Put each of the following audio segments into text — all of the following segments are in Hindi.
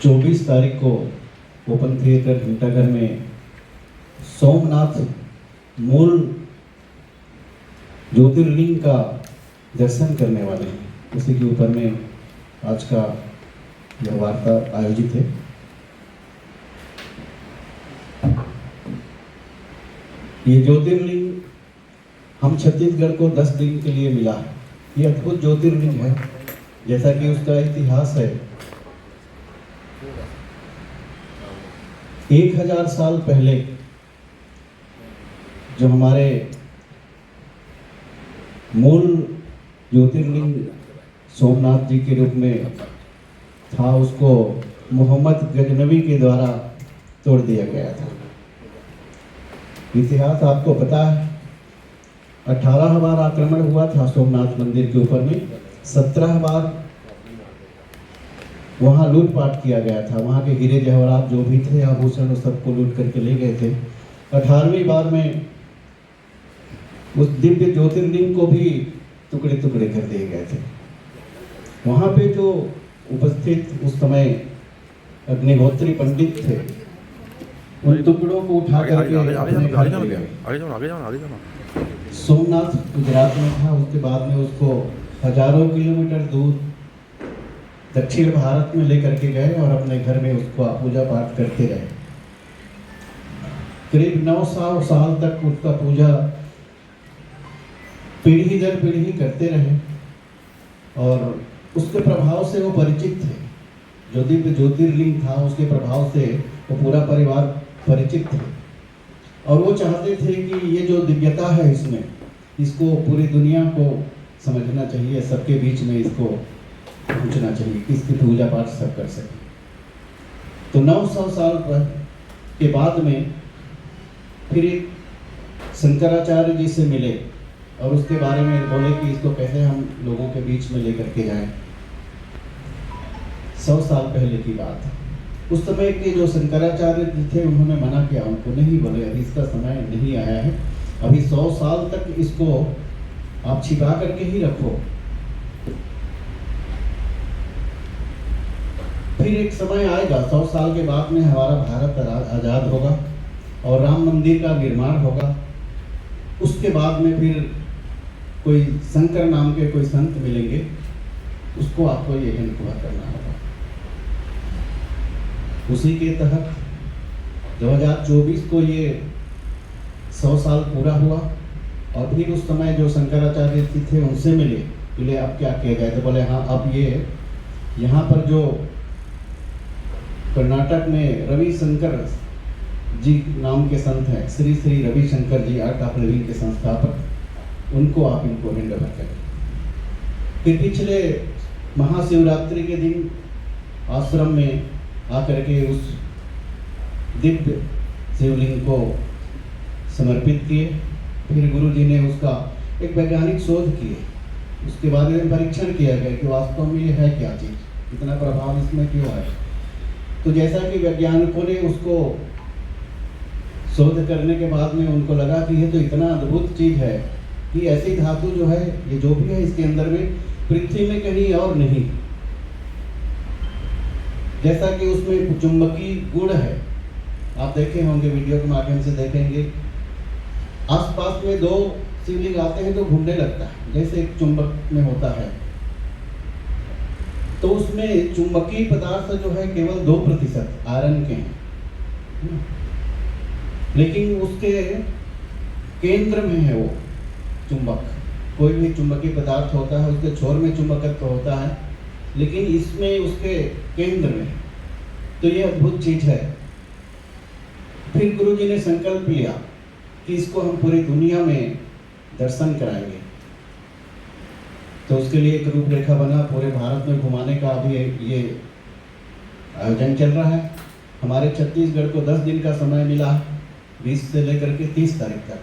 24 तारीख को ओपन थिएटर घंटाघर में सोमनाथ मूल ज्योतिर्लिंग का दर्शन करने वाले हैं। उसी के ऊपर में आज का यह वार्ता आयोजित है। ये ज्योतिर्लिंग हम छत्तीसगढ़ को 10 दिन के लिए मिला है। ये अद्भुत ज्योतिर्लिंग है, जैसा कि उसका इतिहास है। 1000 साल पहले जो हमारे मूल ज्योतिर्लिंग सोमनाथ जी के रूप में था, उसको मोहम्मद गजनवी के द्वारा तोड़ दिया गया था। इतिहास आपको पता है, 18 बार आक्रमण हुआ था सोमनाथ मंदिर के ऊपर में। 17 बार वहाँ लूटपाट किया गया था। वहाँ के हीरे जवाहरात जो भी थे, आभूषण, सबको लूट करके ले गए थे। 18वीं बार में उस दिव्य ज्योतिर्लिंग को भी टुकड़े टुकड़े कर दिए गए थे। वहाँ पे जो उपस्थित उस समय अग्निहोत्री पंडित थे, उन टुकड़ों को उठा करके सोमनाथ गुजरात में था। उसके बाद में उसको हजारों किलोमीटर दूर दक्षिण भारत में लेकर के गए और अपने घर में उसको पूजा पाठ करते रहे। करीब 900 साल तक उसका पूजा पीढ़ी दर पीढ़ी करते रहे और उसके प्रभाव से वो परिचित थे। जो दिव्य ज्योतिर्लिंग था, उसके प्रभाव से वो पूरा परिवार परिचित थे और वो चाहते थे कि ये जो दिव्यता है इसमें, इसको पूरी दुनिया को समझना चाहिए, सबके बीच में इसको पहुंचना चाहिए कि इसकी पूजा पाठ सब कर सके। तो 900 साल के बाद में फिर एक शंकराचार्य जी से मिले और उसके बारे में बोले कि इसको कैसे हम लोगों के बीच में लेकर के जाएं। 100 साल पहले की बात है। उस समय के जो शंकराचार्य जी थे, उन्होंने मना किया, उनको नहीं, बोले अभी इसका समय नहीं आया है, अभी 100 साल तक इसको आप छिपा करके ही रखो। फिर एक समय आएगा, 100 साल के बाद में हमारा भारत आज़ाद होगा और राम मंदिर का निर्माण होगा। उसके बाद में फिर कोई शंकर नाम के कोई संत मिलेंगे, उसको आपको ये पूरा करना होगा। उसी के तहत 2024 को ये 100 साल पूरा हुआ और फिर उस समय जो शंकराचार्य जी थे उनसे मिले अब क्या किया जाए। तो बोले हाँ, अब ये यहाँ पर जो कर्नाटक में रविशंकर जी नाम के संत हैं, श्री श्री रविशंकर जी, आर्ट ऑफ लिविंग के संस्थापक, उनको आप इनको हैंड ओवर करें। फिर पिछले महाशिवरात्रि के दिन आश्रम में आकर के उस दिव्य शिवलिंग को समर्पित किए। फिर गुरु जी ने उसका एक वैज्ञानिक शोध किए। उसके बाद में परीक्षण किया गया कि वास्तव में ये है क्या चीज़, इतना प्रभाव इसमें क्यों है। तो जैसा कि वैज्ञानिकों ने उसको शोध करने के बाद में उनको लगा कि ये तो इतना अद्भुत चीज़ है कि ऐसी धातु जो है, ये जो भी है इसके अंदर में, पृथ्वी में कहीं और नहीं। जैसा कि उसमें चुंबकीय गुण है, आप देखे होंगे, वीडियो के माध्यम से देखेंगे, आसपास में 2 शिवलिंग आते हैं तो घूमने लगता है, जैसे एक चुंबक में होता है। तो उसमें चुंबकीय पदार्थ जो है केवल 2% आयरन के हैं, लेकिन उसके केंद्र में है वो चुंबक। कोई भी चुंबकीय पदार्थ होता है, उसके छोर में चुंबकत्व होता है, लेकिन इसमें उसके केंद्र में। तो ये अद्भुत चीज है। फिर गुरु जी ने संकल्प लिया कि इसको हम पूरी दुनिया में दर्शन कराएंगे। तो उसके लिए एक रूपरेखा बना, पूरे भारत में घुमाने का अभी ये आयोजन चल रहा है। हमारे छत्तीसगढ़ को 10 दिन का समय मिला, 20 से लेकर के 30 तारीख तक।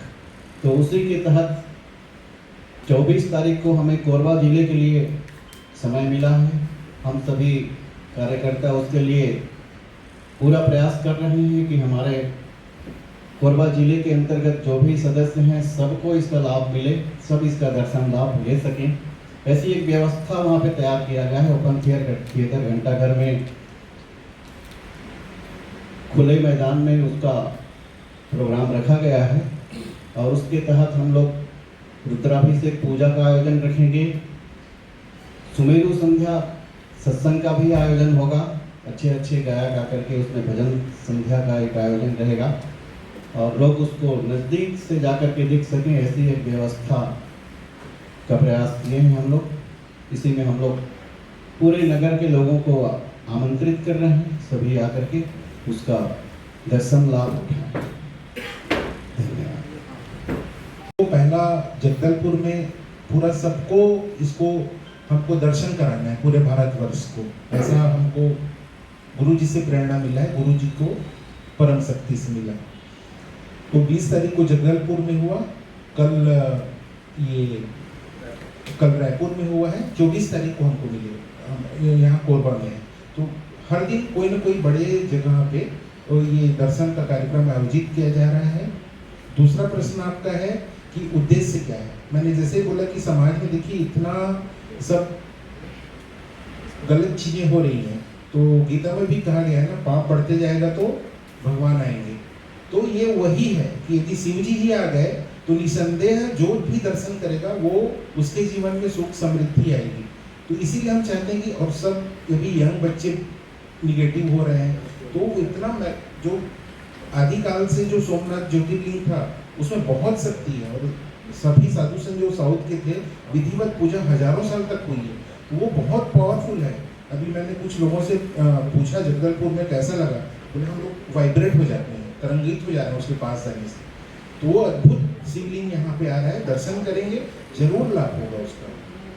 तो उसी के तहत 24 तारीख को हमें कोरबा जिले के लिए समय मिला है। हम सभी कार्यकर्ता उसके लिए पूरा प्रयास कर रहे हैं कि हमारे कोरबा जिले के अंतर्गत जो भी सदस्य हैं, सबको इसका लाभ मिले, सब इसका दर्शन लाभ ले सकें। ऐसी एक व्यवस्था वहाँ पे तैयार किया गया है। ओपन थिएटर घंटाघर में खुले मैदान में उसका प्रोग्राम रखा गया है और उसके तहत हम लोग रुद्राभिषेक पूजा का आयोजन रखेंगे। सुमेरु संध्या सत्संग का भी आयोजन होगा, अच्छे अच्छे गायक आकर के उसमें भजन संध्या का एक आयोजन रहेगा और लोग उसको नज़दीक से जाकर के देख सकें, ऐसी एक व्यवस्था का प्रयास किए हैं हम लोग। इसी में हम लोग पूरे नगर के लोगों को आमंत्रित कर रहे हैं, सभी आकर के उसका दर्शन लाभ उठाएं। तो पहला जगदलपुर में पूरा सबको इसको हमको दर्शन कराना है, पूरे भारतवर्ष को। ऐसा हमको गुरु जी से प्रेरणा मिला है, गुरु जी को परम शक्ति से मिला। तो 20 तारीख को जगदलपुर में हुआ, कल रायपुर में हुआ है, 24 तारीख को हमको मिले यहाँ कोरबा में है। तो हर दिन कोई ना कोई बड़े जगह पे ये दर्शन का कार्यक्रम आयोजित किया जा रहा है। दूसरा प्रश्न आपका है कि उद्देश्य क्या है। मैंने जैसे बोला कि समाज में देखिए इतना सब गलत चीजें हो रही हैं, तो गीता में भी कहा गया है ना, पाप बढ़ते जाएगा तो भगवान आएंगे। तो ये वही है कि यदि शिव जी ही आ गए तो निसंदेह जो भी दर्शन करेगा वो उसके जीवन में सुख समृद्धि आएगी। तो इसीलिए हम चाहते हैं कि और सब यदि यंग बच्चे निगेटिव हो रहे हैं तो इतना जो आदिकाल से जो सोमनाथ ज्योतिर्लिंग था उसमें बहुत शक्ति है और सभी साधु संत जो साउथ के थे विधिवत पूजा हजारों साल तक हुई है, तो वो बहुत पावरफुल है। अभी मैंने कुछ लोगों से पूछा जगदलपुर में कैसा लगा, बोले हम लोग वाइब्रेट हो जाते हैं, तरंगित हो जा रहे हैं उसके पास जाने से। तो वो अद्भुत शिवलिंग यहाँ पे आ रहा है, दर्शन करेंगे जरूर लाभ होगा उसका।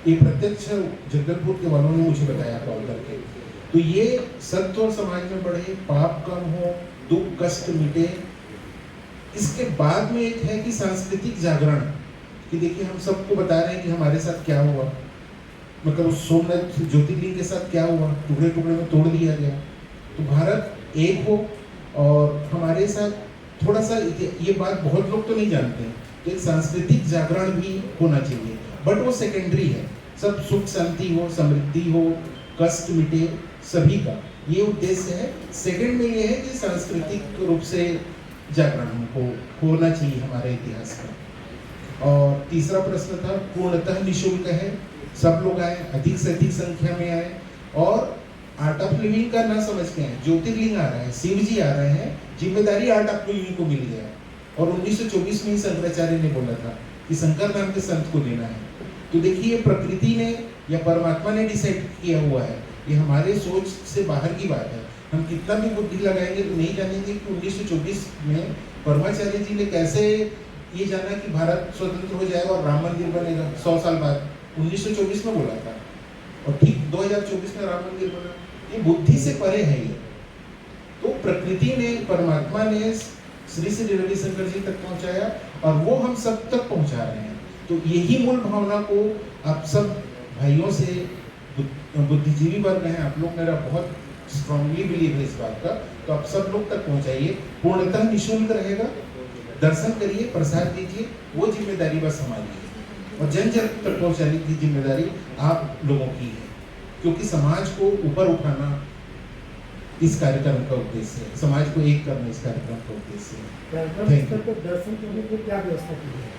ये प्रत्यक्ष जगदलपुर के वालों ने मुझे बताया कॉल करके। तो ये सत्य और समाज में बढ़े, पाप कम हो, दुख कष्ट मिटे। इसके बाद में एक है कि सांस्कृतिक जागरण, कि देखिए हम सबको बता रहे हैं कि हमारे साथ क्या हुआ, मतलब उस सोमनाथ ज्योतिर्लिंग के साथ क्या हुआ, टुकड़े टुकड़े में तोड़ दिया गया। तो भारत एक हो और हमारे साथ थोड़ा सा ये बात बहुत लोग तो नहीं जानते हैं, तो एक सांस्कृतिक जागरण भी होना चाहिए, बट वो सेकेंडरी है। सब सुख शांति हो, समृद्धि हो, कष्ट मिटे सभी का, ये उद्देश्य है। सेकंड में ये है कि सांस्कृतिक रूप से जागरण हमको होना चाहिए हमारे इतिहास का। और तीसरा प्रश्न था पूर्णतः निःशुल्क है, सब लोग आए, अधिक से अधिक संख्या में आए और आर्ट ऑफ लिविंग का ना समझ के आए। ज्योतिर्लिंग आ रहा है, शिव जी आ रहे हैं, जिम्मेदारी आर्ट ऑफ लिविंग को मिल गया। और 1924 में ही शंकराचार्य ने बोला था कि शंकर नाम के संत को लेना है। तो देखिए प्रकृति ने या परमात्मा ने डिसाइड किया हुआ है, ये हमारे सोच से बाहर की बात है। हम कितना भी बुद्धि लगाएंगे तो नहीं जानेंगे कि 1924 में परमाचार्य जी ने कैसे ये जाना कि भारत स्वतंत्र हो जाएगा और राम मंदिर बनेगा 100 साल बाद। 1924 में बोला था और ठीक 2024 में राम मंदिर बना। ये बुद्धि से परे है ये। तो प्रकृति ने, परमात्मा ने श्री श्री रविशंकर जी तक पहुंचाया और वो हम सब तक पहुंचा रहे हैं। तो यही मूल भावना को आप सब भाइयों से, बुद्धिजीवी वर्ग हैं आप लोग, मेरा बहुत स्ट्रांगली बिलीव है इस बात का, तो आप सब लोग तक पहुंचाइए। पूर्णतः निःशुल्क रहेगा, दर्शन करिए, प्रसाद दीजिए, वो जिम्मेदारी बस हमारी है और जन जन तक पहुंचाने की जिम्मेदारी आप लोगों की है, क्योंकि समाज को ऊपर उठाना इस कार्यक्रम का उद्देश्य है, समाज को एक करना इस कार्यक्रम का उद्देश्य है। दर्शन करने की क्या व्यवस्था की है?